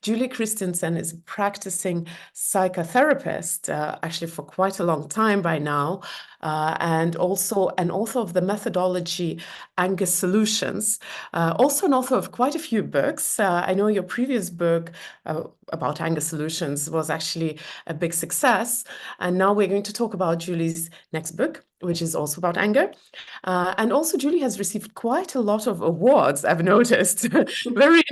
Julie Christiansen is a practicing psychotherapist, actually for quite a long time by now, and also an author of the methodology Anger Solutions, also an author of quite a few books. I know your previous book about anger solutions was actually a big success, and now we're going to talk about Julie's next book, which is also about anger. And also Julie has received quite a lot of awards, I've noticed, very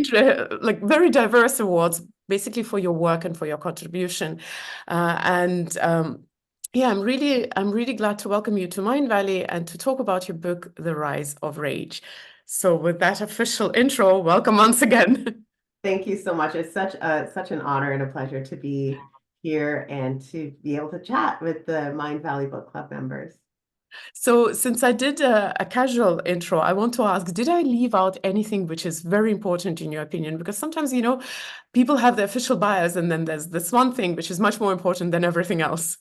diverse awards, basically for your work and for your contribution. Yeah, I'm really glad to welcome you to Mindvalley and to talk about your book, The Rise of Rage. So with that official intro, welcome once again. Thank you so much. It's such an honor and a pleasure to be here and to be able to chat with the Mindvalley Book Club members. So since I did a casual intro, I want to ask, did I leave out anything which is very important in your opinion? Because sometimes, people have the official bias and then there's this one thing which is much more important than everything else.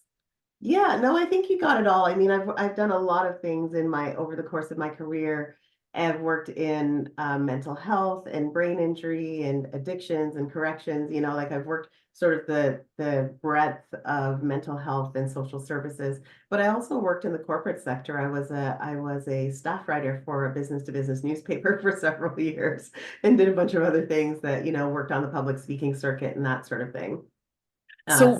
Yeah, no, I think you got it all. I mean, I've done a lot of things over the course of my career. I've worked in mental health and brain injury and addictions and corrections. Like I've worked sort of the breadth of mental health and social services. But I also worked in the corporate sector. I was a staff writer for a business-to-business newspaper for several years and did a bunch of other things that, worked on the public speaking circuit and that sort of thing. So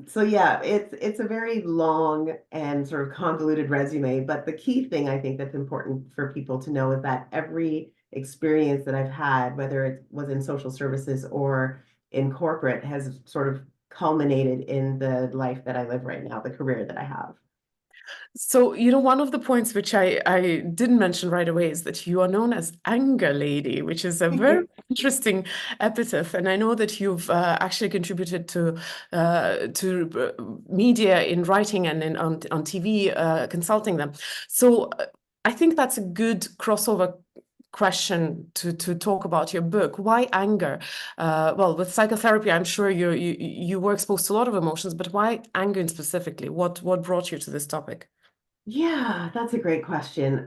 So yeah, it's a very long and sort of convoluted resume, but the key thing I think that's important for people to know is that every experience that I've had, whether it was in social services or in corporate, has sort of culminated in the life that I live right now, the career that I have. So, one of the points which I didn't mention right away is that you are known as Anger Lady, which is a very interesting epithet. And I know that you've actually contributed to media in writing and on TV, consulting them. So I think that's a good crossover question to talk about your book. Why anger? Well, with psychotherapy, I'm sure you were exposed to a lot of emotions, but why anger specifically? What brought you to this topic? Yeah, that's a great question.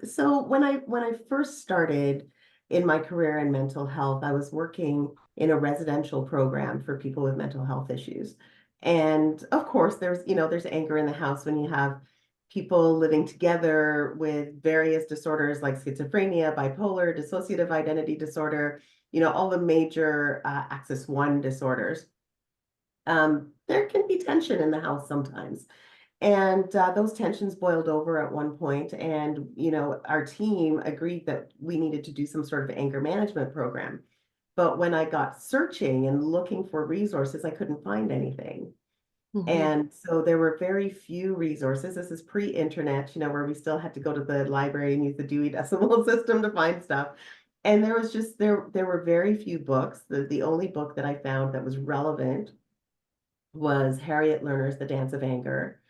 So when I first started in my career in mental health, I was working in a residential program for people with mental health issues. And of course, there's anger in the house when you have people living together with various disorders like schizophrenia, bipolar, dissociative identity disorder, all the major Axis 1 disorders. There can be tension in the house sometimes. And those tensions boiled over at one point, and our team agreed that we needed to do some sort of anger management program. But when I got searching and looking for resources, I couldn't find anything. And so there were very few resources. This is pre-internet, where we still had to go to the library and use the Dewey Decimal System to find stuff. And there were very few books. The only book that I found that was relevant was Harriet Lerner's The Dance of Anger.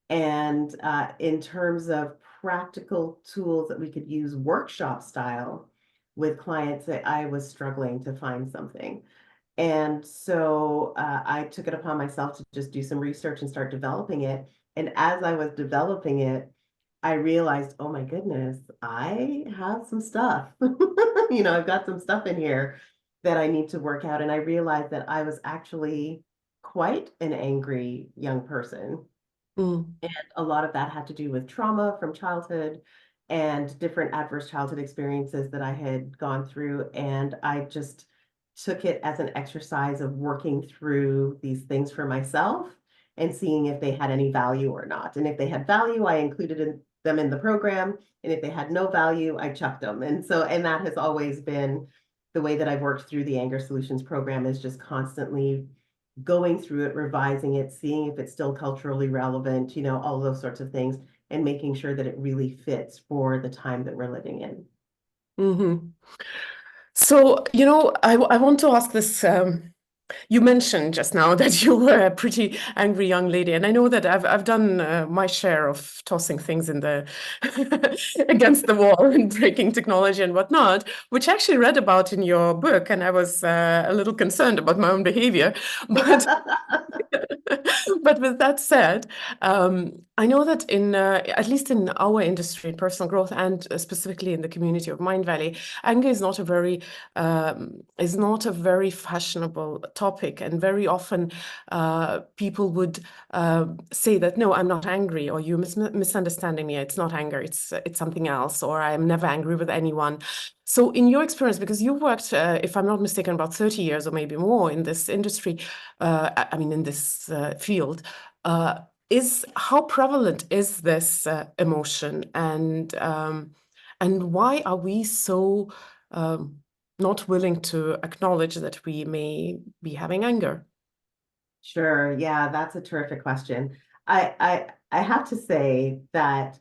And in terms of practical tools that we could use workshop style with clients, that I was struggling to find something. And so I took it upon myself to just do some research and start developing it. And as I was developing it, I realized, oh my goodness, I have some stuff. I've got some stuff in here that I need to work out. And I realized that I was actually quite an angry young person. Mm. And a lot of that had to do with trauma from childhood and different adverse childhood experiences that I had gone through. And I just took it as an exercise of working through these things for myself and seeing if they had any value or not. And if they had value, I included them in the program. And if they had no value, I chucked them. And that has always been the way that I've worked through the Anger Solutions program, is just constantly going through it, revising it, seeing if it's still culturally relevant, all those sorts of things, and making sure that it really fits for the time that we're living in. Mm-hmm. So, I want to ask this. You mentioned just now that you were a pretty angry young lady, and I know that I've done my share of tossing things in the against the wall and breaking technology and whatnot, which I actually read about in your book, and I was a little concerned about my own behavior. But But with that said, I know that at least in our industry, in personal growth, and specifically in the community of Mindvalley, anger is not a very fashionable topic, and very often people would say that, no, I'm not angry, or you're misunderstanding me. It's not anger, it's something else, or I'm never angry with anyone. So in your experience, because you've worked, if I'm not mistaken, about 30 years or maybe more in this industry, in this field, how prevalent is this emotion, and why are we so not willing to acknowledge that we may be having anger? Sure. Yeah, that's a terrific question. I have to say that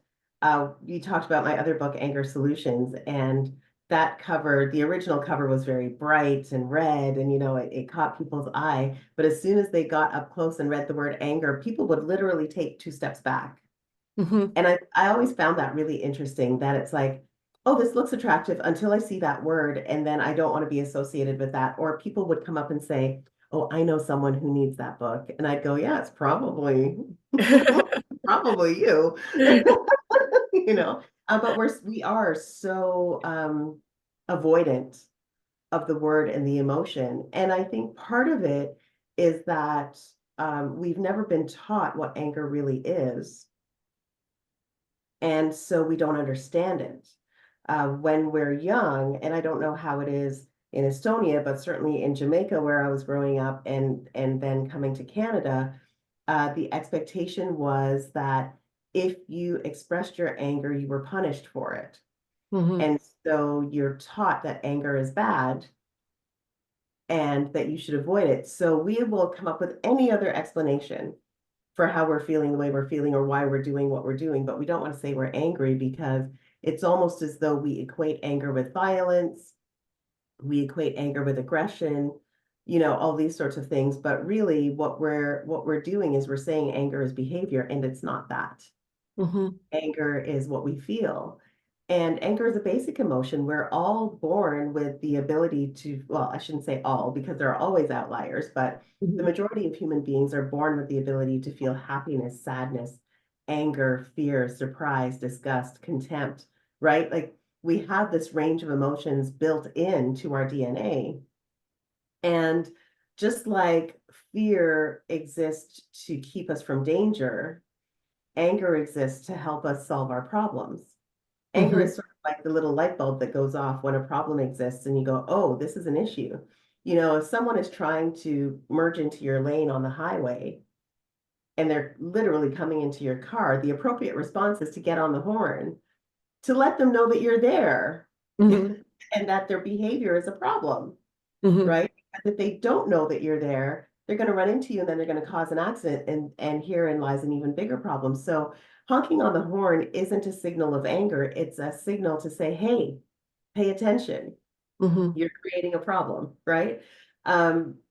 you talked about my other book, Anger Solutions, and that cover, the original cover was very bright and red, and it caught people's eye. But as soon as they got up close and read the word anger, people would literally take 2 steps back. Mm-hmm. And I always found that really interesting, that it's like, oh, this looks attractive until I see that word, and then I don't want to be associated with that. Or people would come up and say, oh, I know someone who needs that book. And I'd go, yeah, it's probably probably you. But we are so avoidant of the word and the emotion. And I think part of it is that we've never been taught what anger really is. And so we don't understand it. When we're young, and I don't know how it is in Estonia, but certainly in Jamaica, where I was growing up, and then coming to Canada, the expectation was that if you expressed your anger, you were punished for it. Mm-hmm. And so you're taught that anger is bad and that you should avoid it. So we will come up with any other explanation for how we're feeling the way we're feeling, or why we're doing what we're doing, but we don't want to say we're angry, because it's almost as though we equate anger with violence, we equate anger with aggression, all these sorts of things. But really what we're doing is we're saying anger is behavior, and it's not that. Mm-hmm. Anger is what we feel. And anger is a basic emotion. We're all born with the ability to, well, I shouldn't say all, because there are always outliers, but the majority of human beings are born with the ability to feel happiness, sadness, anger, fear, surprise, disgust, contempt, right? Like, we have this range of emotions built into our DNA. And just like fear exists to keep us from danger, anger exists to help us solve our problems. Anger Mm-hmm. is sort of like the little light bulb that goes off when a problem exists and you go, oh, this is an issue. If someone is trying to merge into your lane on the highway and they're literally coming into your car, the appropriate response is to get on the horn to let them know that you're there Mm-hmm. and that their behavior is a problem, Mm-hmm. right? Because if they don't know that you're there, they're going to run into you, and then they're going to cause an accident, and herein lies an even bigger problem. So honking on the horn isn't a signal of anger, it's a signal to say, hey, pay attention, Mm-hmm. you're creating a problem, right?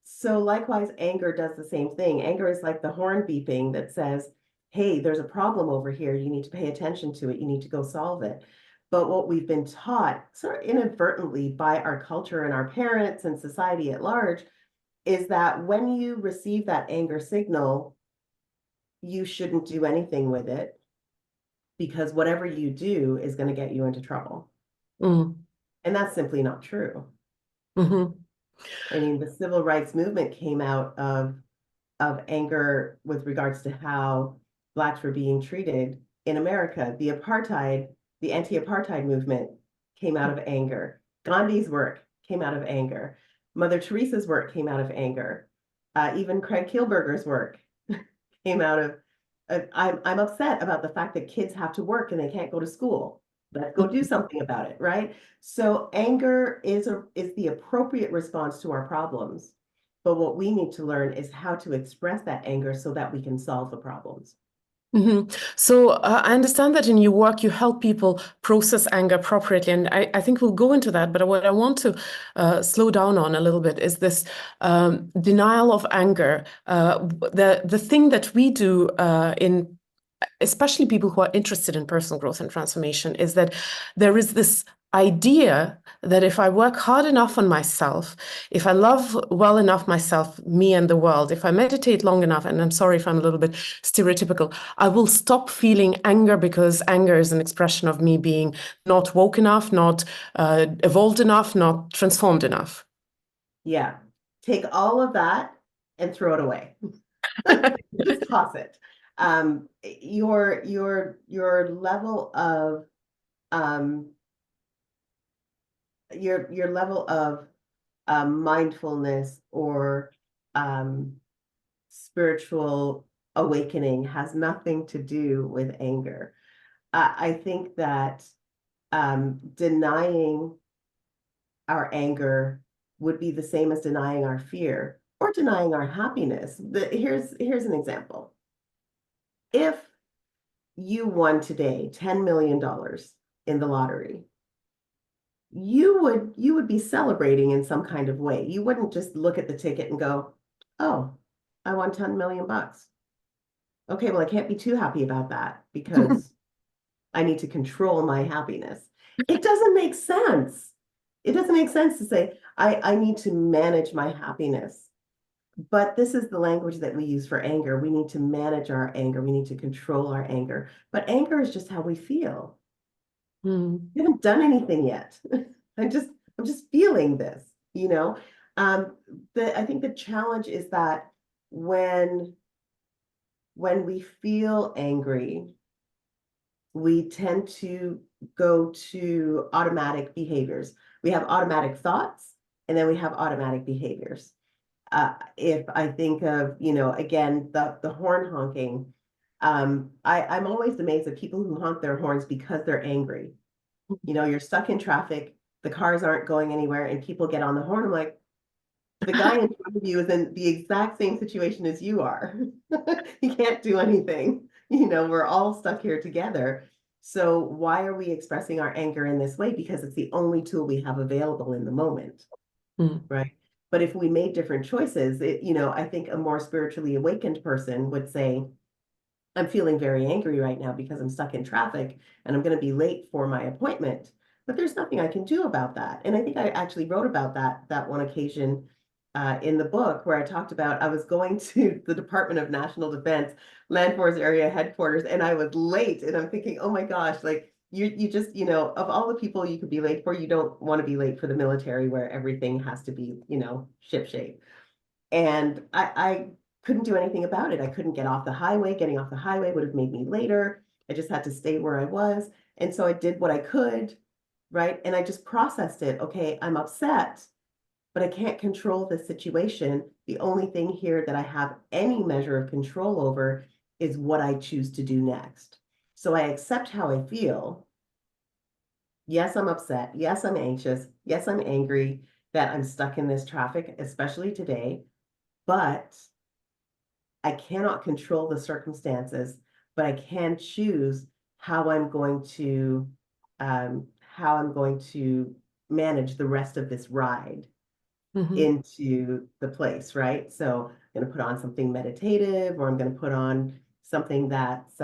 So likewise, anger does the same thing. Anger is like the horn beeping that says, hey, there's a problem over here, you need to pay attention to it, you need to go solve it. But what we've been taught sort of inadvertently by our culture and our parents and society at large is that when you receive that anger signal, you shouldn't do anything with it, because whatever you do is going to get you into trouble. Mm-hmm. And that's simply not true. Mm-hmm. I mean, the civil rights movement came out of anger with regards to how Blacks were being treated in America. The anti-apartheid movement came out of anger. Gandhi's work came out of anger. Mother Teresa's work came out of anger. Even Craig Kielburger's work came out of, I'm upset about the fact that kids have to work and they can't go to school. Let's go do something about it, right? So anger is the appropriate response to our problems. But what we need to learn is how to express that anger so that we can solve the problems. Mm-hmm. So I understand that in your work you help people process anger appropriately, and I think we'll go into that. But what I want to slow down on a little bit is this denial of anger. The thing that we do in especially people who are interested in personal growth and transformation is that there is this idea that if I work hard enough on myself, if I love well enough myself, me and the world, if I meditate long enough, and I'm sorry if I'm a little bit stereotypical, I will stop feeling anger, because anger is an expression of me being not woke enough, not evolved enough, not transformed enough. Yeah. Take all of that and throw it away. Just toss it. Your level of um, your level of mindfulness or um, spiritual awakening has nothing to do with anger. I think that denying our anger would be the same as denying our fear or denying our happiness. Here's an example. If you won today $10 million in the lottery, you would be celebrating in some kind of way. You wouldn't just look at the ticket and go, "Oh, I won 10 million bucks. Okay, well, I can't be too happy about that because I need to control my happiness." It doesn't make sense. It doesn't make sense to say, I need to manage my happiness. But this is the language that we use for anger. We need to manage our anger. We need to control our anger. But anger is just how we feel. Mm. We haven't done anything yet. I'm just feeling this, you know. I think the challenge is that when we feel angry, we tend to go to automatic behaviors. We have automatic thoughts, and then we have automatic behaviors. If I think of, again, the horn honking, I'm always amazed at people who honk their horns because they're angry. You're stuck in traffic, the cars aren't going anywhere, and people get on the horn. I'm like, the guy in front of you is in the exact same situation as you are. He can't do anything. We're all stuck here together. So why are we expressing our anger in this way? Because it's the only tool we have available in the moment, right? But if we made different choices, I think a more spiritually awakened person would say, I'm feeling very angry right now because I'm stuck in traffic and I'm going to be late for my appointment. But there's nothing I can do about that. And I think I actually wrote about that one occasion in the book where I talked about I was going to the Department of National Defense, Land Force Area Headquarters, and I was late. And I'm thinking, oh my gosh, like you just, of all the people you could be late for, you don't want to be late for the military where everything has to be, shipshape. And I couldn't do anything about it. I couldn't get off the highway. Getting off the highway would have made me later. I just had to stay where I was. And so I did what I could, right? And I just processed it. Okay, I'm upset, but I can't control this situation. The only thing here that I have any measure of control over is what I choose to do next. So I accept how I feel. Yes, I'm upset. Yes, I'm anxious. Yes, I'm angry that I'm stuck in this traffic, especially today. But I cannot control the circumstances, but I can choose how I'm going to manage the rest of this ride into the place, right? So I'm going to put on something meditative, or I'm going to put on something that's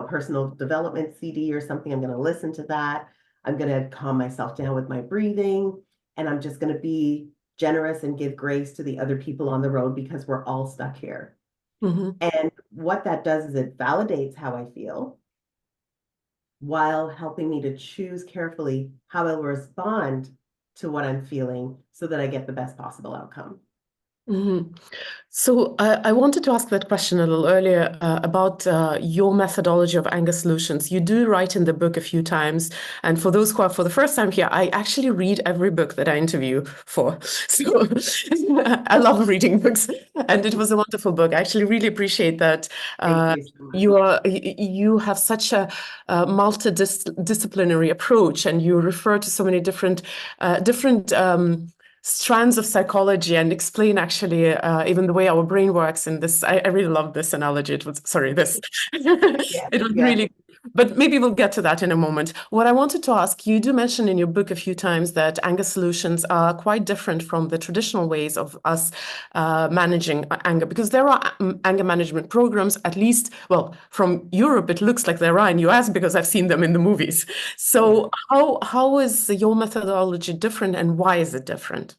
personal development CD or something. I'm going to listen to that. I'm going to calm myself down with my breathing, and I'm just going to be generous and give grace to the other people on the road because we're all stuck here. And what that does is it validates how I feel while helping me to choose carefully how I'll respond to what I'm feeling so that I get the best possible outcome. So I wanted to ask that question a little earlier about your methodology of anger solutions. You do write in the book a few times, and for those who are for the first time here, I actually read every book that I interview for. So I love reading books, and it was a wonderful book. I actually really appreciate that. Thank you so much. You have such a multidisciplinary approach, and you refer to so many different strands of psychology and explain actually even the way our brain works in this. I really love this analogy. It was, sorry, this. Yeah, It was yeah. really, But maybe we'll get to that in a moment. What I wanted to ask, you do mention in your book a few times that anger solutions are quite different from the traditional ways of us managing anger, because there are anger management programs, at least, well, from Europe, it looks like there are in US because I've seen them in the movies. So how is your methodology different and why is it different?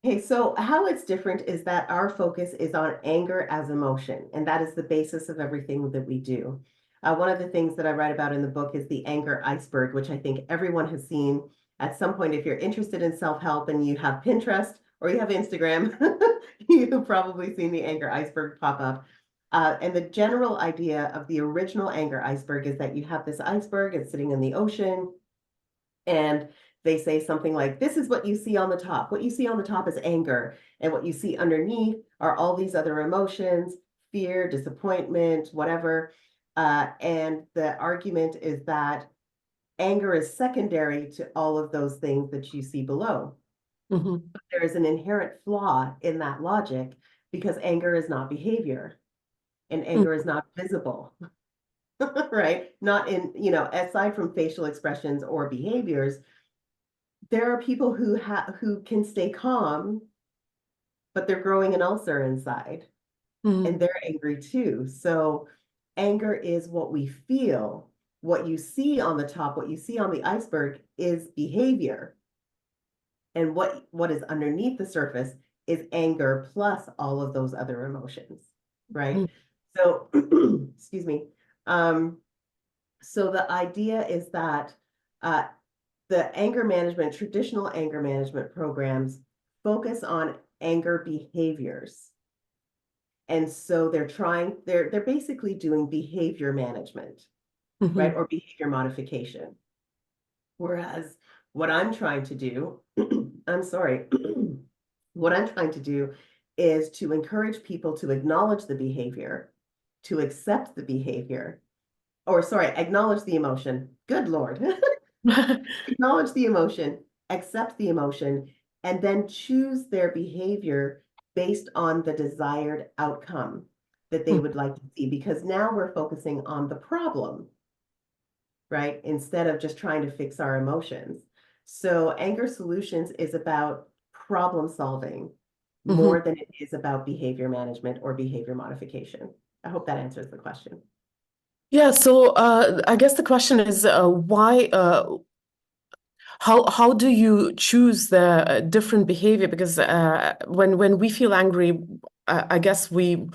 Okay, so how it's different is that our focus is on anger as emotion, and that is the basis of everything that we do. One of the things that I write about in the book is the anger iceberg, which I think everyone has seen at some point. If you're interested in self-help and you have Pinterest or you have Instagram, you've probably seen the anger iceberg pop up. And the general idea of the original anger iceberg is that you have this iceberg, it's sitting in the ocean, and they say something like, this is what you see on the top. What you see on the top is anger. And what you see underneath are all these other emotions, fear, disappointment, whatever. And the argument is that anger is secondary to all of those things that you see below. Mm-hmm. There is an inherent flaw in that logic because anger is not behavior and anger is not visible, right? Not in, aside from facial expressions or behaviors, there are people who can stay calm, but they're growing an ulcer inside and Mm-hmm. they're angry too. So anger is what we feel. What you see on the top, what you see on the iceberg is behavior. And what is underneath the surface is anger plus all of those other emotions, right? So, excuse me. So the idea is that uh, the traditional anger management programs focus on anger behaviors. And so they're basically doing behavior management, right? Mm-hmm. Or behavior modification. Whereas what I'm trying to do, I'm sorry, what I'm trying to do is to encourage people to acknowledge the behavior, to accept the behavior, or sorry, acknowledge the emotion. Good Lord. Acknowledge the emotion, accept the emotion, and then choose their behavior based on the desired outcome that they would like to see. Because now we're focusing on the problem, right? Instead of just trying to fix our emotions. So anger solutions is about problem solving Mm-hmm. more than it is about behavior management or behavior modification. I hope that answers the question. Yeah, so I guess the question is why how do you choose the different behavior? Because when we feel angry, I guess we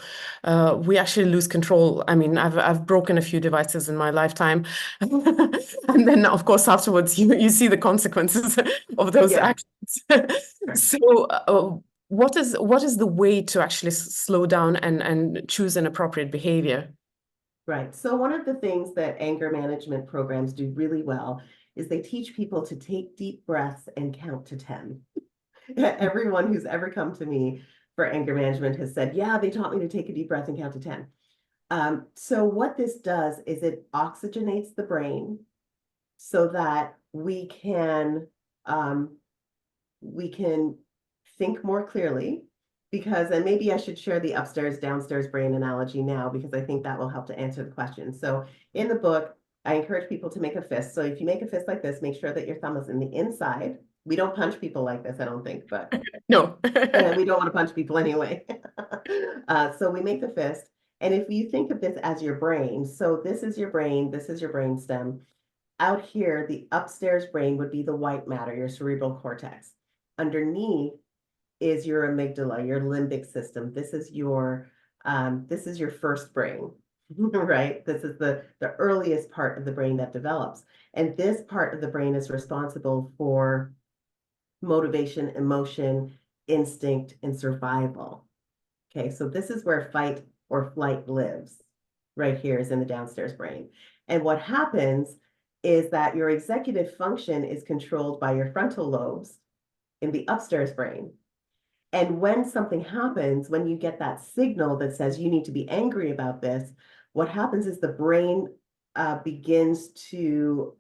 actually lose control. I mean, I've broken a few devices in my lifetime, and then of course afterwards you see the consequences of those Yeah, actions. So what is the way to actually slow down and choose an appropriate behavior? right. So one of the things that anger management programs do really well is they teach people to take deep breaths and count to 10. Everyone who's ever come to me for anger management has said, yeah, they taught me to take a deep breath and count to 10. So what this does is it oxygenates the brain so that um, we can think more clearly. Because, and maybe I should share the upstairs downstairs brain analogy now because I think that will help to answer the question. So in the book, I encourage people to make a fist. So if you make a fist like this, make sure that your thumb is in the inside. We don't punch people like this, I don't think, but No. and we don't want to punch people anyway. So we make the fist. And if you think of this as your brain, so this is your brain, this is your brain stem. Out here, the upstairs brain would be the white matter, your cerebral cortex. Underneath is your amygdala, your limbic system. This is your first brain, right? This is the earliest part of the brain that develops. And this part of the brain is responsible for motivation, emotion, instinct, and survival. Okay, so this is where fight or flight lives. Right here is in the downstairs brain. And what happens is that your executive function is controlled by your frontal lobes in the upstairs brain. And when something happens, when you get that signal that says you need to be angry about this, what happens is the brain begins to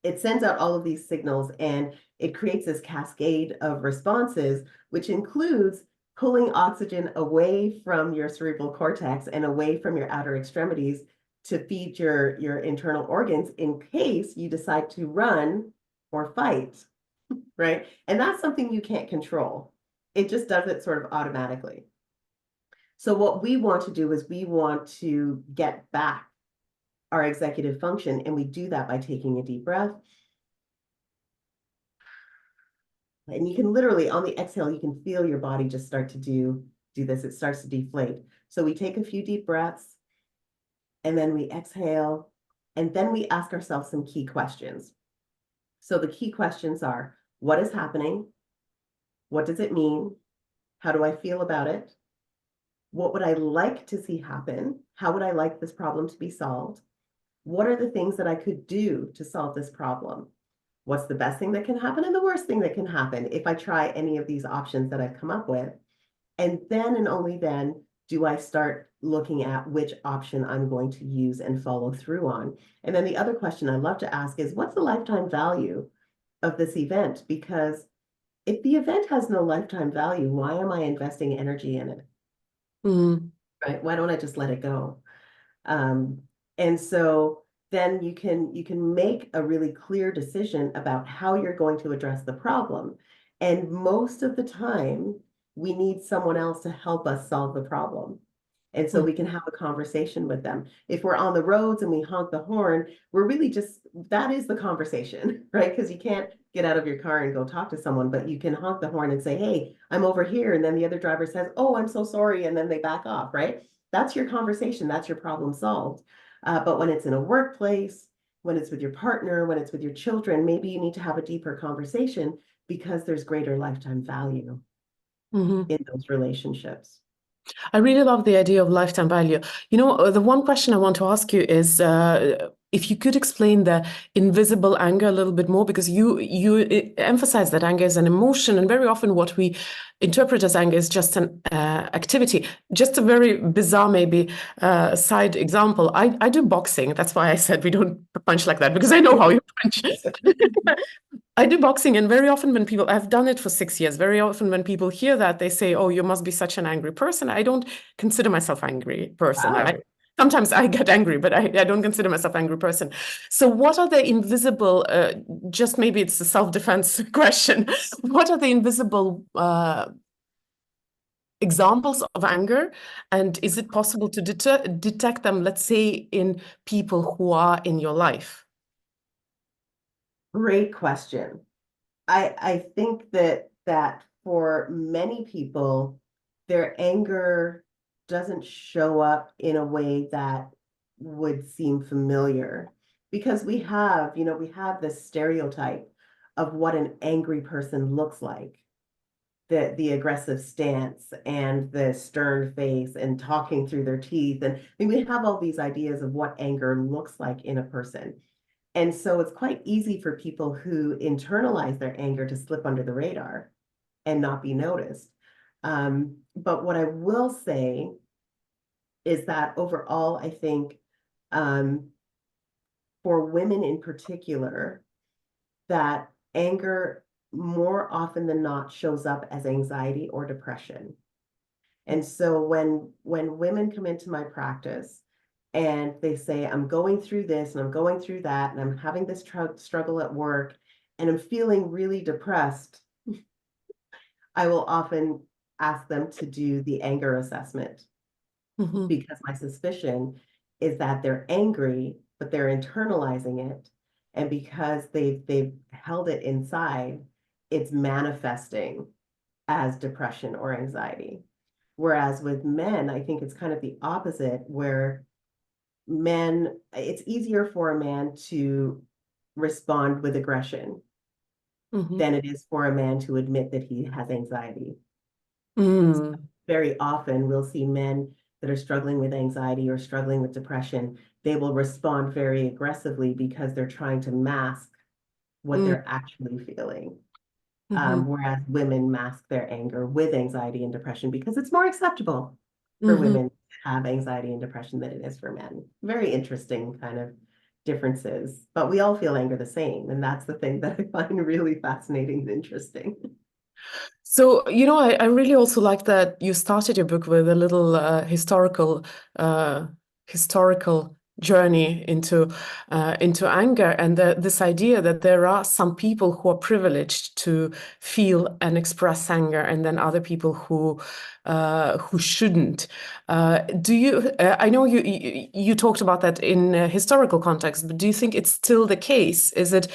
it sends out all of these signals and it creates this cascade of responses, which includes pulling oxygen away from your cerebral cortex and away from your outer extremities to feed your internal organs in case you decide to run or fight, right? And that's something you can't control. It just does it sort of automatically. So what we want to do is we want to get back our executive function, and we do that by taking a deep breath. And you can literally, on the exhale, you can feel your body just start to do this. It starts to deflate. So we take a few deep breaths, and then we exhale, and then we ask ourselves some key questions. So the key questions are, what is happening? What does it mean? How do I feel about it? What would I like to see happen? How would I like this problem to be solved? What are the things that I could do to solve this problem? What's the best thing that can happen and the worst thing that can happen if I try any of these options that I've come up with? And then and only then do I start looking at which option I'm going to use and follow through on. And then the other question I love to ask is, what's the lifetime value of this event? Because if the event has no lifetime value, why am I investing energy in it? Mm. Right? Why don't I just let it go? And so then you can make a really clear decision about how you're going to address the problem. And most of the time, we need someone else to help us solve the problem. And so we can have a conversation with them. If we're on the roads and we honk the horn, we're really just, that is the conversation, right? Because you can't get out of your car and go talk to someone, but you can honk the horn and say, hey, I'm over here. And then the other driver says, oh, I'm so sorry. And then they back off, right? That's your conversation. That's your problem solved. But when it's in a workplace, when it's with your partner, when it's with your children, maybe you need to have a deeper conversation because there's greater lifetime value in those relationships. I really love the idea of lifetime value. The one question I want to ask you is if you could explain the invisible anger a little bit more, because you emphasize that anger is an emotion, and very often what we interpret as anger is just an activity. Just a very bizarre, maybe side example. I do boxing. That's why I said we don't punch like that, because I know how you punch. I do boxing, and very often when people, I've done it for 6 years, very often when people hear that, they say, oh, you must be such an angry person. I don't consider myself an angry person. Wow. Sometimes I get angry, but I don't consider myself an angry person. So what are the invisible, just maybe it's a self-defense question, what are the invisible examples of anger? And is it possible to detect them, let's say, in people who are in your life? Great question. I think that for many people, their anger doesn't show up in a way that would seem familiar because we have this stereotype of what an angry person looks like. The aggressive stance and the stern face and talking through their teeth. And I mean, we have all these ideas of what anger looks like in a person. And so it's quite easy for people who internalize their anger to slip under the radar and not be noticed. But what I will say is that overall, I think for women in particular, that anger more often than not shows up as anxiety or depression. And so when women come into my practice and they say, I'm going through this and I'm going through that, and I'm having this struggle at work, and I'm feeling really depressed, I will often ask them to do the anger assessment because my suspicion is that they're angry, but they're internalizing it. And because they've held it inside, it's manifesting as depression or anxiety. Whereas with men, I think it's kind of the opposite, where it's easier for a man to respond with aggression than it is for a man to admit that he has anxiety. So very often we'll see men that are struggling with anxiety or struggling with depression, they will respond very aggressively because they're trying to mask what they're actually feeling. Whereas women mask their anger with anxiety and depression because it's more acceptable for women to have anxiety and depression than it is for men. Very interesting kind of differences, but we all feel anger the same. And that's the thing that I find really fascinating and interesting. So, I really also like that you started your book with a little historical journey into anger, and this idea that there are some people who are privileged to feel and express anger, and then other people who shouldn't. Do you? I know you talked about that in historical context, but do you think it's still the case? Is it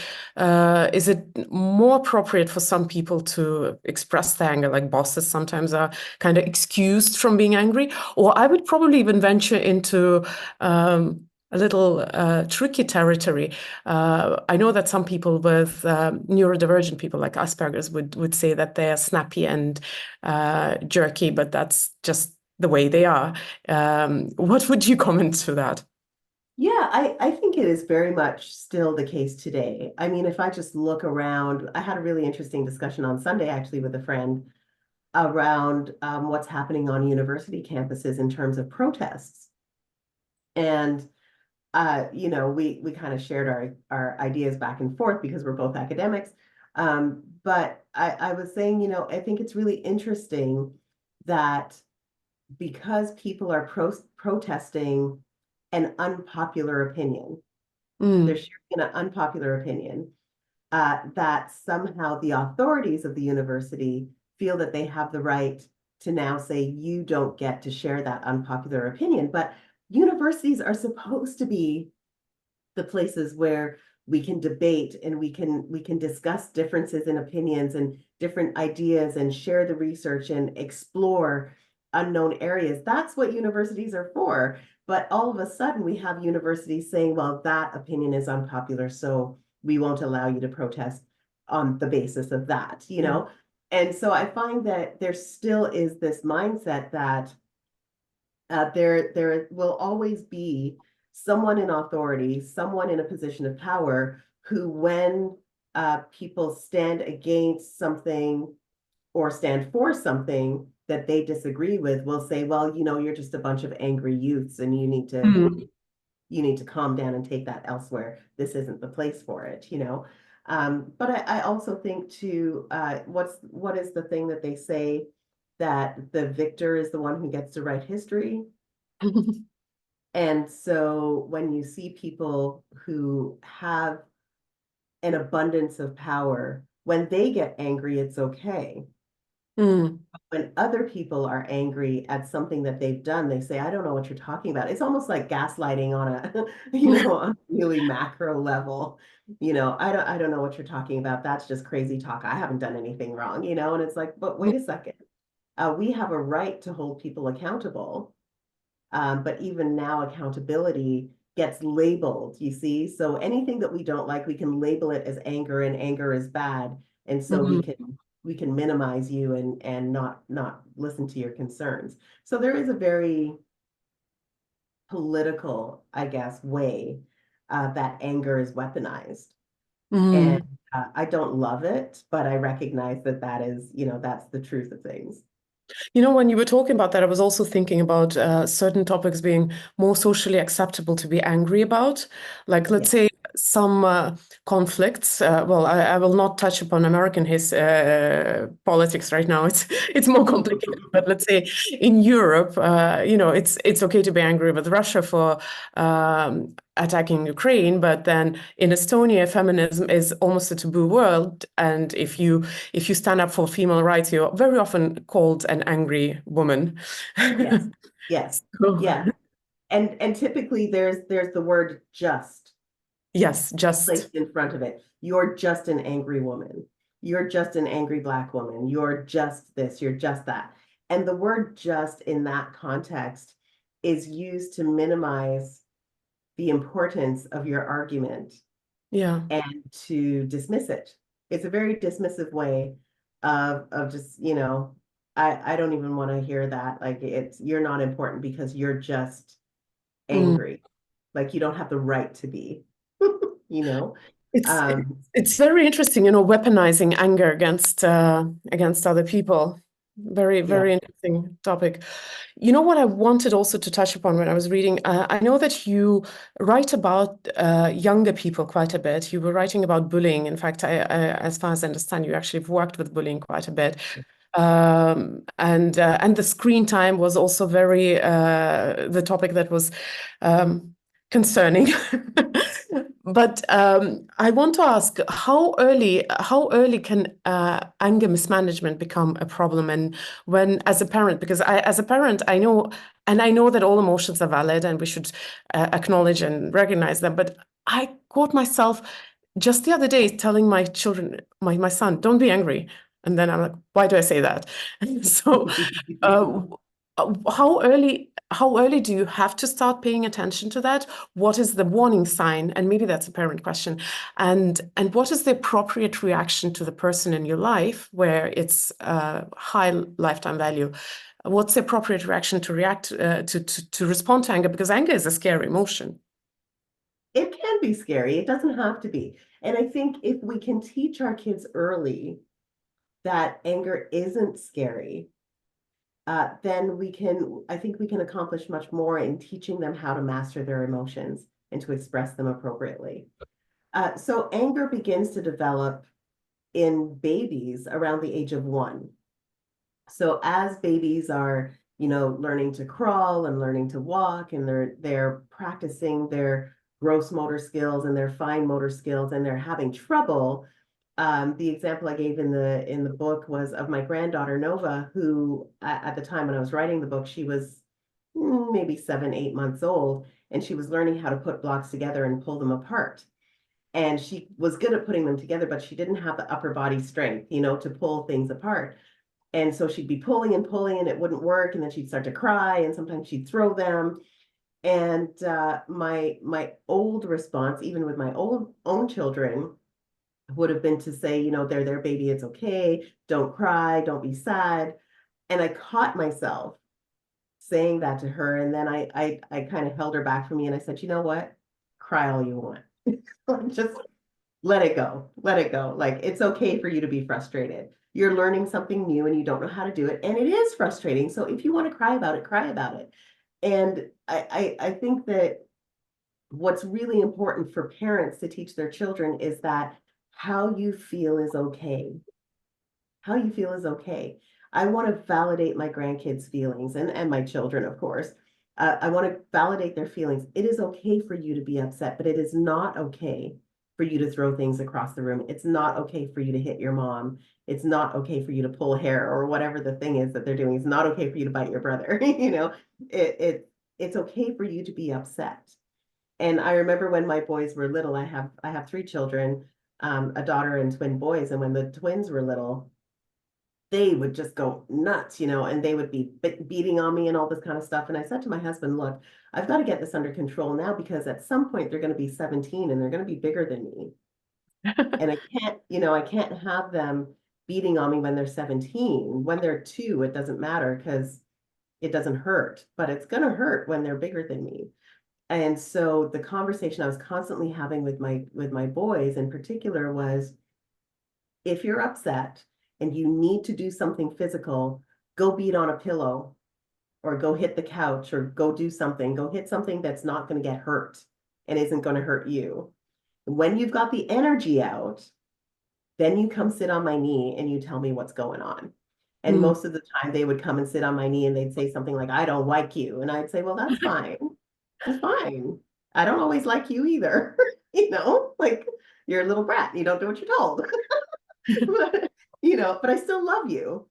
more appropriate for some people to express their anger, like bosses sometimes are kind of excused from being angry? Or I would probably even venture into a little tricky territory. I know that some people with neurodivergent people like Asperger's would say that they are snappy and jerky, but that's just the way they are. What would you comment to that? Yeah, I think it is very much still the case today. I mean, if I just look around, I had a really interesting discussion on Sunday actually with a friend around what's happening on university campuses in terms of protests. And we kind of shared our ideas back and forth because we're both academics. But I was saying, I think it's really interesting that because people are protesting an unpopular opinion, they're Mm, sharing an unpopular opinion, that somehow the authorities of the university feel that they have the right to now say, you don't get to share that unpopular opinion. But universities are supposed to be the places where we can debate and we can discuss differences in opinions and different ideas and share the research and explore unknown areas. That's what universities are for. But all of a sudden we have universities saying, well, that opinion is unpopular, so we won't allow you to protest on the basis of that, mm, And so I find that there still is this mindset that there will always be someone in authority, someone in a position of power who, when people stand against something or stand for something that they disagree with, will say, well, you're just a bunch of angry youths and mm, you need to calm down and take that elsewhere. This isn't the place for it. But I also think too, what is the thing that they say, that the victor is the one who gets to write history? And so when you see people who have an abundance of power, when they get angry, it's okay. mm. When other people are angry at something that they've done, they say, I don't know what you're talking about. It's almost like gaslighting on a, on a really macro level. I don't know what you're talking about. That's just crazy talk. I haven't done anything wrong. And it's like, but wait a second. We have a right to hold people accountable. But even now, accountability gets labeled, you see? So anything that we don't like, we can label it as anger, and anger is bad. And so we Mm. can minimize you and not listen to your concerns. So there is a very political, I guess, way that anger is weaponized. And Mm. I don't love it, but I recognize that that's the truth of things. When you were talking about that, I was also thinking about certain topics being more socially acceptable to be angry about. Like, let's Yeah. say some conflicts. Well, I will not touch upon American politics right now. It's more complicated. But let's say in Europe, it's okay to be angry with Russia for attacking Ukraine, but then in Estonia, feminism is almost a taboo world, and if you stand up for female rights, you're very often called an angry woman. Yes. Yes. So, Yeah. And typically there's the word just yes, just placed in front of it. You're just an angry woman. You're just an angry Black woman. You're just this, you're just that. And the word just in that context is used to minimize the importance of your argument yeah. and to dismiss it. It's a very dismissive way of just, I don't even want to hear that. Like, you're not important because you're just Mm. angry. Like, you don't have the right to be, you know? It's Um, it's very interesting, weaponizing anger against other people. Very, yeah, very interesting topic. You know what I wanted also to touch upon when I was reading? I know that you write about younger people quite a bit. You were writing about bullying. In fact, as far as I understand, you actually have worked with bullying quite a bit. And the screen time was also very the topic that was um, concerning. But I want to ask, how early can anger mismanagement become a problem? And when, as a parent, because as a parent, I know, and I know that all emotions are valid and we should acknowledge and recognize them. But I caught myself just the other day telling my children, my son, don't be angry. And then I'm like, why do I say that? So, uh, how early do you have to start paying attention to that? What is the warning sign? And maybe that's a parent question. And what is the appropriate reaction to the person in your life where it's high lifetime value? What's the appropriate reaction to react to respond to anger? Because anger is a scary emotion. It can be scary. It doesn't have to be. And I think if we can teach our kids early that anger isn't scary, then I think we can accomplish much more in teaching them how to master their emotions and to express them appropriately. So anger begins to develop in babies around the age of 1. So as babies are, learning to crawl and learning to walk, and they're practicing their gross motor skills and their fine motor skills, and they're having trouble. The example I gave in the book was of my granddaughter Nova, who at the time when I was writing the book, she was maybe 7, 8 months old, and she was learning how to put blocks together and pull them apart. And she was good at putting them together, but she didn't have the upper body strength, to pull things apart. And so she'd be pulling and it wouldn't work. And then she'd start to cry, and sometimes she'd throw them. And my old response, even with my own children, would have been to say, they're their baby, it's okay. Don't cry, don't be sad. And I caught myself saying that to her. And then I kind of held her back from me, and I said, you know what? Cry all you want. Just let it go. Let it go. Like, it's okay for you to be frustrated. You're learning something new and you don't know how to do it. And it is frustrating. So if you want to cry about it, cry about it. And I think that what's really important for parents to teach their children is that how you feel is okay. How you feel is okay. I want to validate my grandkids' feelings and my children, of course. I want to validate their feelings. It is okay for you to be upset, but it is not okay for you to throw things across the room. It's not okay for you to hit your mom. It's not okay for you to pull hair or whatever the thing is that they're doing. It's not okay for you to bite your brother. It's okay for you to be upset. And I remember when my boys were little, I have 3 children, a daughter and twin boys. And when the twins were little, they would just go nuts, and they would be beating on me and all this kind of stuff. And I said to my husband, look, I've got to get this under control now, because at some point they're going to be 17 and they're going to be bigger than me. And I can't have them beating on me when they're 17. When they're 2, it doesn't matter because it doesn't hurt, but it's going to hurt when they're bigger than me. And so the conversation I was constantly having with my boys in particular was, if you're upset and you need to do something physical, go beat on a pillow or go hit the couch or go do something. Go hit something that's not going to get hurt and isn't going to hurt you. When you've got the energy out, then you come sit on my knee and you tell me what's going on. And most of the time they would come and sit on my knee and they'd say something like, I don't like you. And I'd say, well, that's fine. That's fine. I don't always like you either. Like, you're a little brat. You don't do what you're told. But I still love you.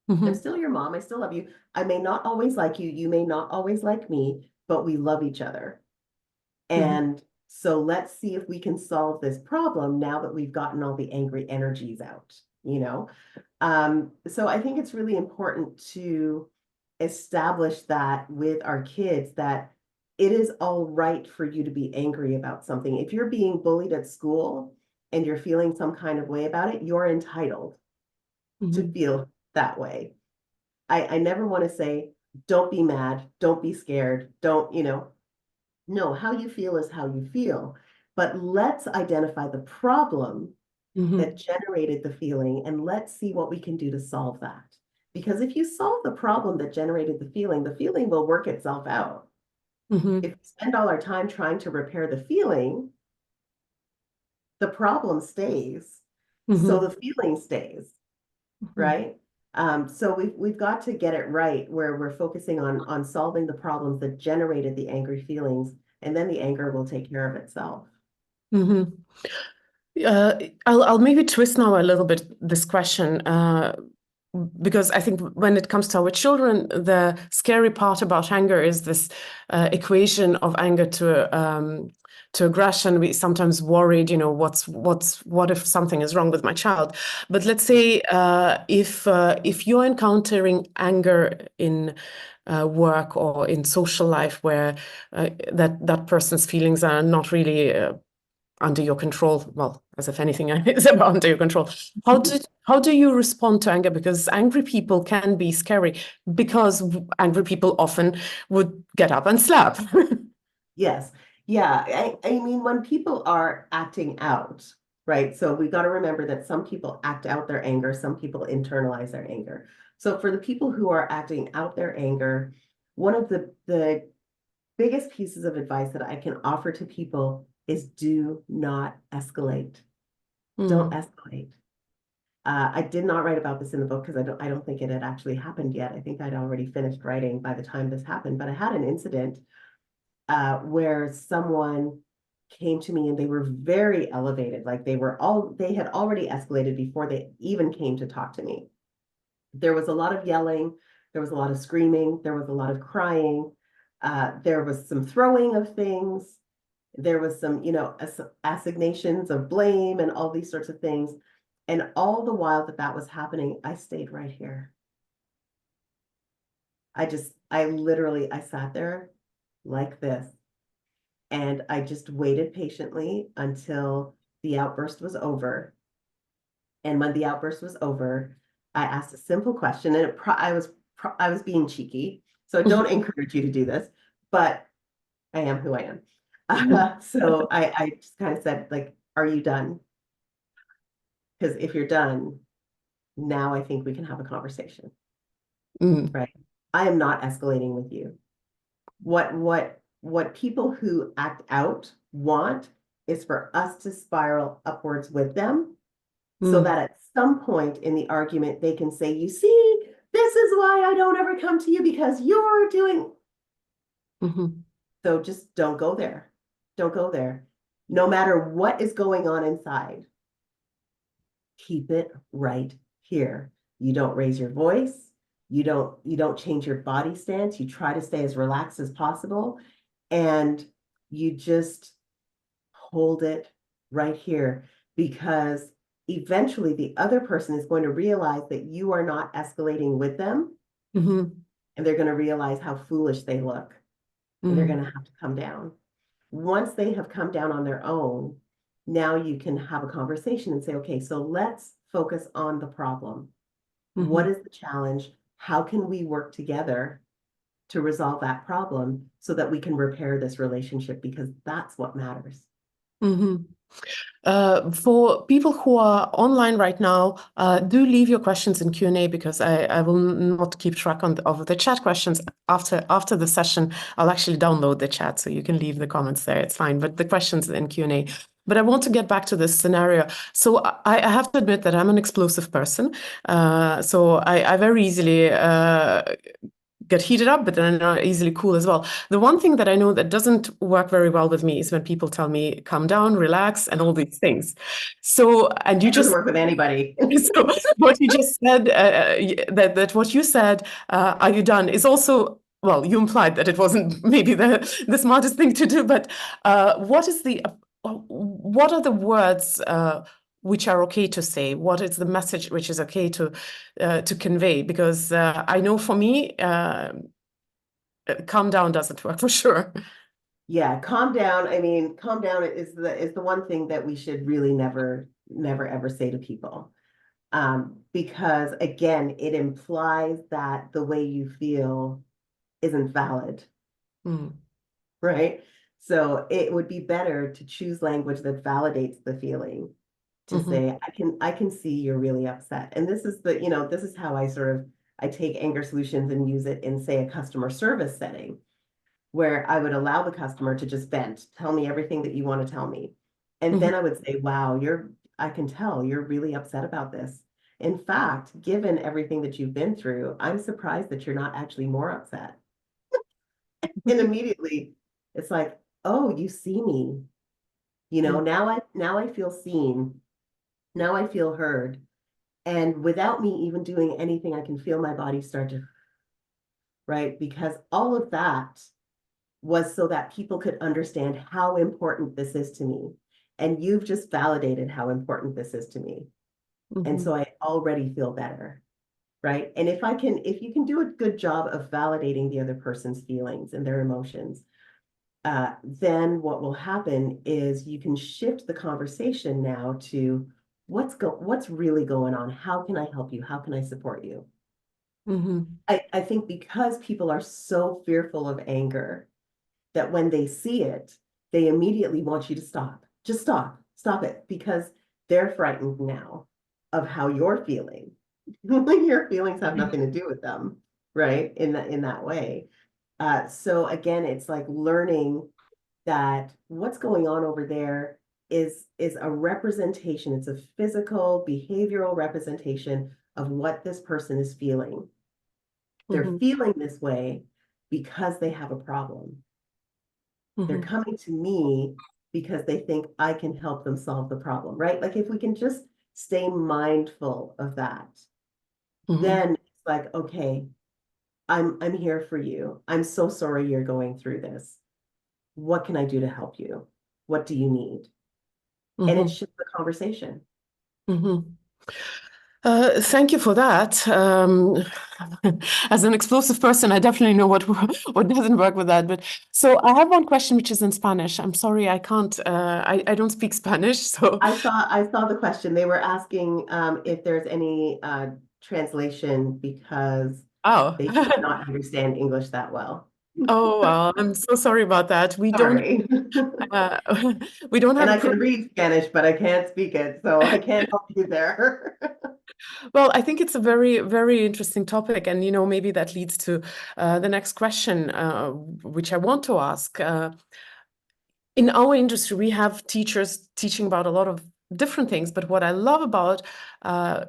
I'm still your mom. I still love you. I may not always like you. You may not always like me, but we love each other. And so let's see if we can solve this problem now that we've gotten all the angry energies out, So I think it's really important to establish that with our kids, that it is all right for you to be angry about something. If you're being bullied at school and you're feeling some kind of way about it, you're entitled to feel that way. I never want to say, don't be mad, don't be scared, don't, no, how you feel is how you feel. But let's identify the problem that generated the feeling, and let's see what we can do to solve that. Because if you solve the problem that generated the feeling will work itself out. If we spend all our time trying to repair the feeling, the problem stays. So the feeling stays, right? So we've got to get it right, where we're focusing on solving the problems that generated the angry feelings, and then the anger will take care of itself. Hmm. I'll maybe twist now a little bit this question, because I think when it comes to our children, the scary part about anger is this equation of anger to aggression. We sometimes worried, what if something is wrong with my child? But let's say if you're encountering anger in work or in social life where that person's feelings are not really under your control, well, as if anything is ever under your control. How do you respond to anger? Because angry people can be scary, because angry people often would get up and slap. Yes. Yeah. I mean, when people are acting out, right? So we've got to remember that some people act out their anger, some people internalize their anger. So for the people who are acting out their anger, one of the biggest pieces of advice that I can offer to people is do not escalate. Don't escalate. I did not write about this in the book because I don't think it had actually happened yet. I think I'd already finished writing by the time this happened, but I had an incident where someone came to me and they were very elevated, like they had already escalated before they even came to talk to me. There was a lot of yelling, there was a lot of screaming, there was a lot of crying, there was some throwing of things, there was some, assignations of blame and all these sorts of things. And all the while that was happening, I stayed right here. I sat there like this, and I just waited patiently until the outburst was over. And when the outburst was over, I asked a simple question, and I was being cheeky, so don't encourage you to do this, but I am who I am. So I just kind of said, like, are you done? Because if you're done, now I think we can have a conversation, right? I am not escalating with you. What people who act out want is for us to spiral upwards with them, so that at some point in the argument they can say, you see, this is why I don't ever come to you, because you're doing. So just don't go there. Don't go there. No matter what is going on inside, keep it right here. You don't raise your voice. You don't change your body stance. You try to stay as relaxed as possible, and you just hold it right here, because eventually the other person is going to realize that you are not escalating with them, and they're going to realize how foolish they look, and they're going to have to come down. Once they have come down on their own, now you can have a conversation and say, okay, so let's focus on the problem. What is the challenge? How can we work together to resolve that problem so that we can repair this relationship? Because that's what matters. For people who are online right now, do leave your questions in Q&A, because I will not keep track of the chat questions. After the session, I'll actually download the chat, so you can leave the comments there. It's fine, but the questions in Q&A. But I want to get back to this scenario. So I have to admit that I'm an explosive person. So I very easily get heated up, but then easily cool as well. The one thing that I know that doesn't work very well with me is when people tell me, calm down, relax, and all these things. So, and you It doesn't just work with anybody. so what you just said, that what you said, are you done, is also, well, you implied that it wasn't maybe the smartest thing to do, but what are the words which are okay to say? What is the message which is okay to convey? Because I know for me, calm down doesn't work for sure. Yeah, calm down. I mean, calm down is the one thing that we should really never ever say to people. Because again, it implies that the way you feel isn't valid, right? So it would be better to choose language that validates the feeling, to say, I can see you're really upset. And this is this is how I take anger solutions and use it in, say, a customer service setting, where I would allow the customer to just vent, tell me everything that you want to tell me. And then I would say, wow, I can tell you're really upset about this. In fact, given everything that you've been through, I'm surprised that you're not actually more upset. And immediately it's like, oh, you see me, now I feel seen, now I feel heard. And without me even doing anything, I can feel my body start to, right? Because all of that was so that people could understand how important this is to me. And you've just validated how important this is to me. And Mm-hmm. so I already feel better, right? And if you can do a good job of validating the other person's feelings and their emotions, then what will happen is you can shift the conversation now to what's really going on? How can I help you? How can I support you? Mm-hmm. I think because people are so fearful of anger that when they see it, they immediately want you to stop. Just stop it, because they're frightened now of how you're feeling. Your feelings have nothing to do with them, right? In that way. So again, it's like learning that what's going on over there is a representation. It's a physical, behavioral representation of what this person is feeling. They're Mm-hmm. feeling this way because they have a problem. They're Mm-hmm. coming to me because they think I can help them solve the problem, right? Like if we can just stay mindful of that, Mm-hmm. then it's like, okay, I'm here for you. I'm so sorry you're going through this. What can I do to help you? What do you need? And it Mm-hmm. shifts the conversation. Mm-hmm. Thank you for that. As an explosive person, I definitely know what doesn't work with that. But so I have one question which is in Spanish. I'm sorry, I can't. I don't speak Spanish, so I saw the question. They were asking if there's any translation because oh. they could not understand English that well. Oh well, I'm so sorry about that. We don't Sorry. uh, we don't And have a I pro can read Spanish, but I can't speak it, so I can't help you there. well, I think it's a very, very interesting topic, and maybe that leads to the next question, which I want to ask. In our industry, we have teachers teaching about a lot of different things, but what I love about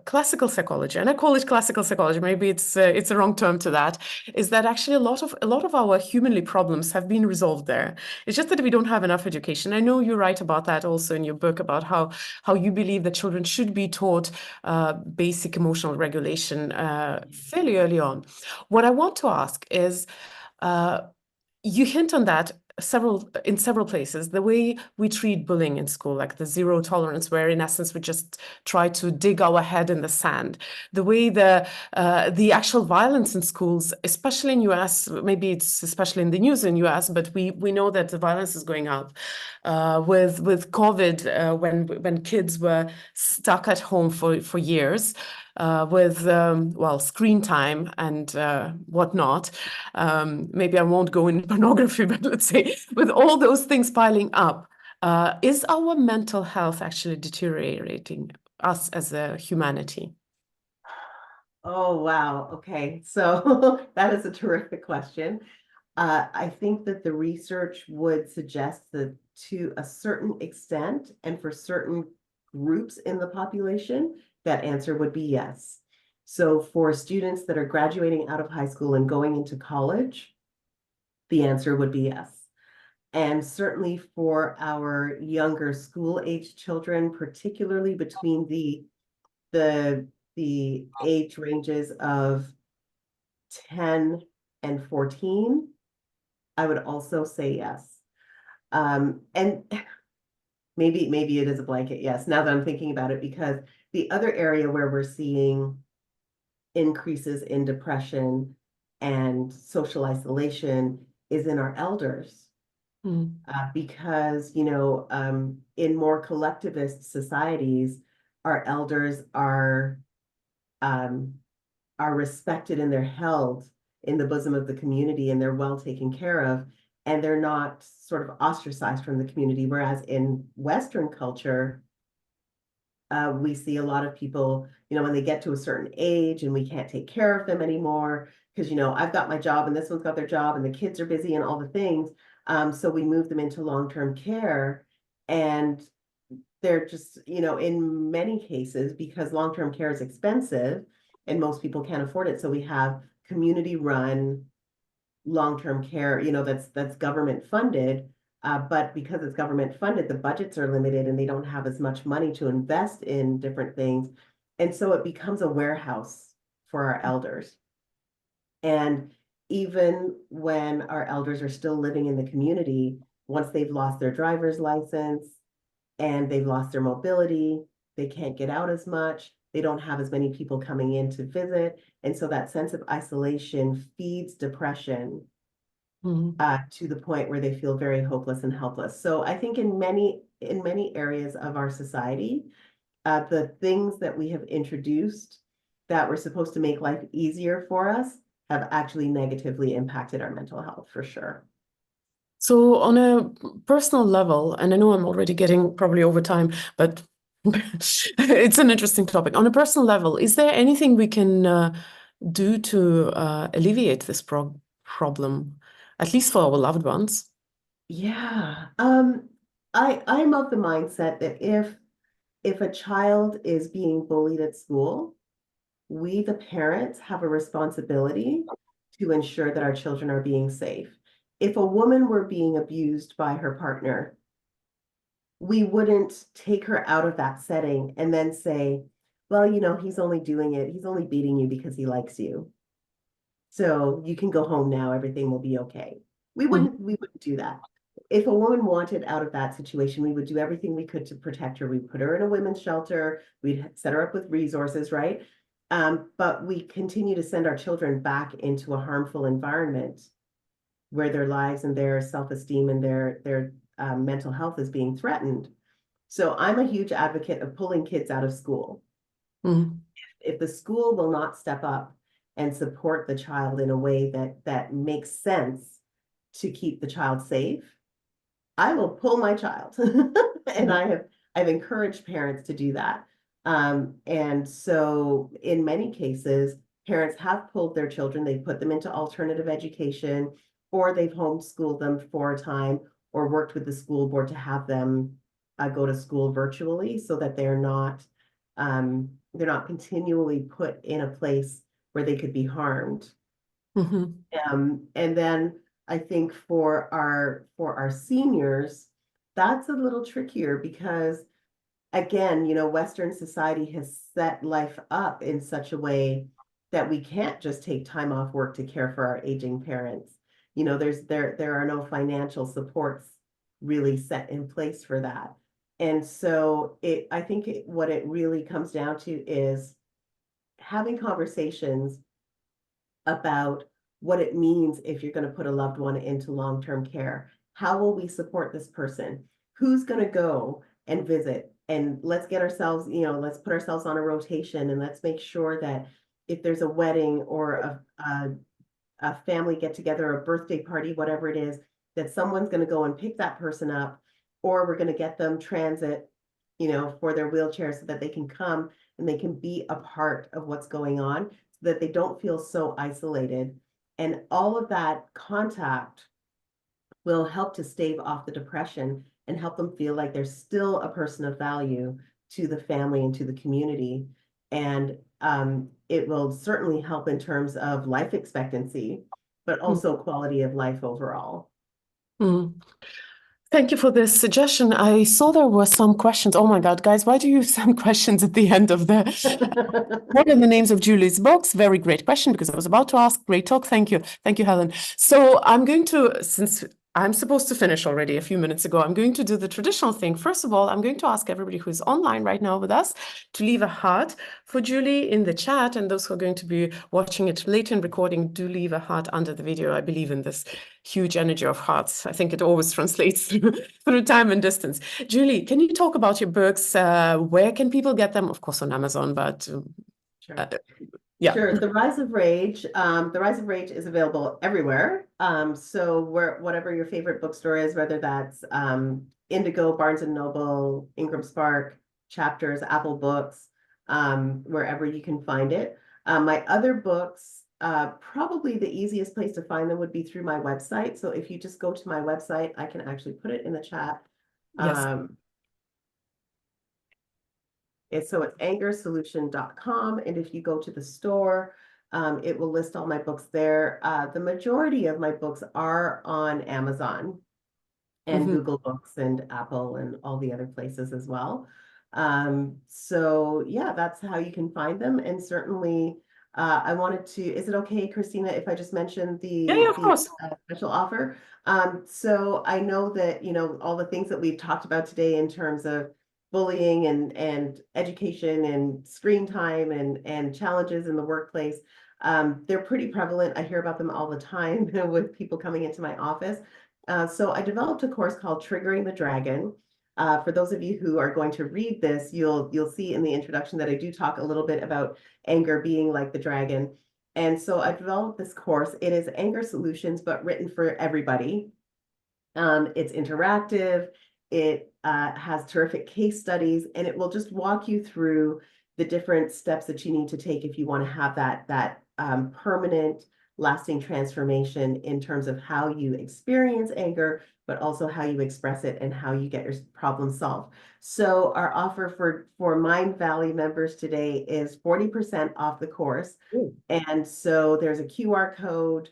classical psychology, and I call it classical psychology, maybe it's a wrong term to that, is that actually a lot of our humanly problems have been resolved there. It's just that we don't have enough education. I know you write about that also in your book about how you believe that children should be taught basic emotional regulation fairly early on. What I want to ask is. You hint on that in several places. The way we treat bullying in school, like the zero tolerance, where in essence we just try to dig our head in the sand. The way the actual violence in schools, especially in US, maybe it's especially in the news in US, but we know that the violence is going up. With COVID, when kids were stuck at home for years, with well, screen time and whatnot. Maybe I won't go into pornography, but let's say with all those things piling up, is our mental health actually deteriorating us as a humanity? Oh, wow. Okay. So that is a terrific question. I think that the research would suggest that to a certain extent and for certain groups in the population, that answer would be yes. So for students that are graduating out of high school and going into college, the answer would be yes. And certainly for our younger school age children, particularly between the the age ranges of 10 and 14, I would also say yes. And maybe it is a blanket yes, now that I'm thinking about it, because the other area where we're seeing increases in depression and social isolation is in our elders. Mm, Because, in more collectivist societies, our elders um, are respected and they're held in the bosom of the community and they're well taken care of and they're not sort of ostracized from the community. Whereas in Western culture, we see a lot of people, when they get to a certain age and we can't take care of them anymore, because, I've got my job and this one's got their job and the kids are busy and all the things. So we move them into long-term care and they're just, in many cases, because long-term care is expensive and most people can't afford it. So we have community run long-term care, that's government funded. But because it's government funded, the budgets are limited and they don't have as much money to invest in different things. And so it becomes a warehouse for our elders. And even when our elders are still living in the community, once they've lost their driver's license and they've lost their mobility, they can't get out as much. They don't have as many people coming in to visit. And so that sense of isolation feeds depression to the point where they feel very hopeless and helpless. So I think in many areas of our society, the things that we have introduced that were supposed to make life easier for us have actually negatively impacted our mental health for sure. So on a personal level, and I know I'm already getting probably over time, but it's an interesting topic. On a personal level, is there anything we can do to alleviate this problem, at least for our loved ones? Yeah. I'm of the mindset that if a child is being bullied at school, we, the parents, have a responsibility to ensure that our children are being safe. If a woman were being abused by her partner, we wouldn't take her out of that setting and then say, well, he's only doing it, he's only beating you because he likes you. So you can go home now, everything will be okay. We wouldn't do that. If a woman wanted out of that situation, we would do everything we could to protect her. We'd put her in a women's shelter, we'd set her up with resources, right? But we continue to send our children back into a harmful environment where their lives and their self-esteem and their mental health is being threatened. So I'm a huge advocate of pulling kids out of school. If the school will not step up and support the child in a way that makes sense to keep the child safe, I will pull my child. And I've encouraged parents to do that. And so in many cases, parents have pulled their children, they've put them into alternative education, or they've homeschooled them for a time, or worked with the school board to have them go to school virtually so that they're not continually put in a place where they could be harmed. And then I think for our seniors, that's a little trickier because again, Western society has set life up in such a way that we can't just take time off work to care for our aging parents. There are no financial supports really set in place for that. And so I think what it really comes down to is having conversations about what it means if you're going to put a loved one into long-term care. How will we support this person? Who's going to go and visit? And let's get ourselves, let's put ourselves on a rotation and let's make sure that if there's a wedding or a family get together, a birthday party, whatever it is, that someone's going to go and pick that person up, or we're going to get them transit, for their wheelchair so that they can come and they can be a part of what's going on, so that they don't feel so isolated. And all of that contact will help to stave off the depression and help them feel like they're still a person of value to the family and to the community. And it will certainly help in terms of life expectancy, but also quality of life overall. Thank you for this suggestion. I saw there were some questions. Oh my God, guys, why do you send questions at the end of the what are the names of Julie's books? Very great question, because I was about to ask. Great talk. Thank you. Thank you, Helen. So I'm going to, since I'm supposed to finish already a few minutes ago, I'm going to do the traditional thing. First of all, I'm going to ask everybody who's online right now with us to leave a heart for Julie in the chat. And those who are going to be watching it later in recording, do leave a heart under the video. I believe in this huge energy of hearts. I think it always translates through time and distance. Julie, can you talk about your books? Where can people get them? Of course, on Amazon, but Sure. Yeah. Sure. The Rise of Rage. The Rise of Rage is available everywhere. So whatever your favorite bookstore is, whether that's Indigo, Barnes and Noble, Ingram Spark, Chapters, Apple Books, wherever you can find it. My other books, probably the easiest place to find them would be through my website. So if you just go to my website, I can actually put it in the chat. Yes. It's angersolution.com. And if you go to the store, it will list all my books there. The majority of my books are on Amazon. and Mhm. Google Books and Apple and all the other places as well. So yeah, that's how you can find them. And certainly, I wanted to, is it okay, Christina, if I just mentioned Yeah, yeah, of the course. special offer? So I know that, all the things that we've talked about today in terms of bullying and education and screen time and challenges in the workplace, they're pretty prevalent. I hear about them all the time with people coming into my office. So I developed a course called Triggering the Dragon. For those of you who are going to read this, you'll see in the introduction that I do talk a little bit about anger being like the dragon. And so I developed this course. It is anger solutions, but written for everybody. It's interactive. It has terrific case studies, and it will just walk you through the different steps that you need to take if you want to have that permanent, lasting transformation in terms of how you experience anger, but also how you express it and how you get your problem solved. So our offer for Mindvalley members today is 40% off the course. Ooh. And so there's a QR code.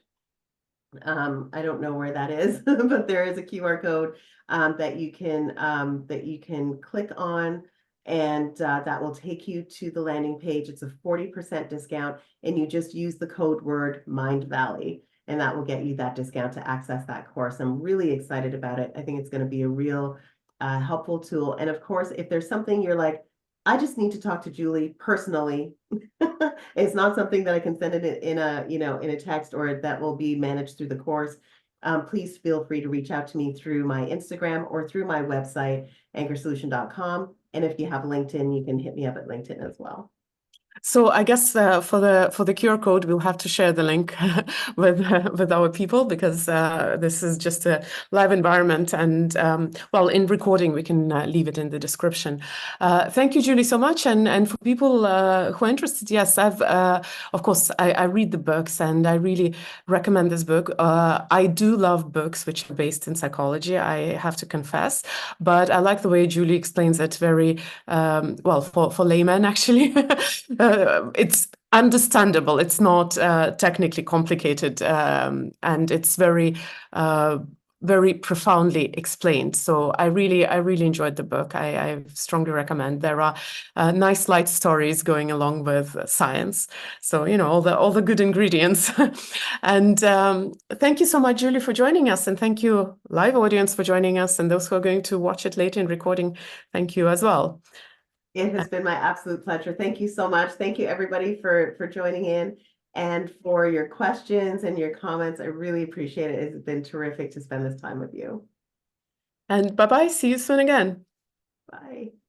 I don't know where that is, but there is a QR code that you can click on, and that will take you to the landing page. It's a 40% discount, and you just use the code word Mindvalley, and that will get you that discount to access that course. I'm really excited about it. I think it's going to be a real helpful tool. And of course, if there's something you're like, I just need to talk to Julie personally. It's not something that I can send it in a text, or that will be managed through the course. Please feel free to reach out to me through my Instagram or through my website, anchorsolution.com. And if you have LinkedIn, you can hit me up at LinkedIn as well. So I guess for the QR code, we'll have to share the link with our people, because this is just a live environment, and well, in recording we can leave it in the description. Thank you, Julie, so much. And for people who are interested, yes, I've of course I read the books, and I really recommend this book. I do love books which are based in psychology, I have to confess, but I like the way Julie explains it very well, for laymen actually. It's understandable. It's not technically complicated, and it's very profoundly explained. So I really enjoyed the book. I strongly recommend. There are nice light stories going along with science. So all the good ingredients. And thank you so much, Julie, for joining us, and thank you, live audience, for joining us, and those who are going to watch it later in recording. Thank you as well. It has been my absolute pleasure. Thank you so much. Thank you, everybody, for joining in and for your questions and your comments. I really appreciate it. It's been terrific to spend this time with you. And bye-bye. See you soon again. Bye.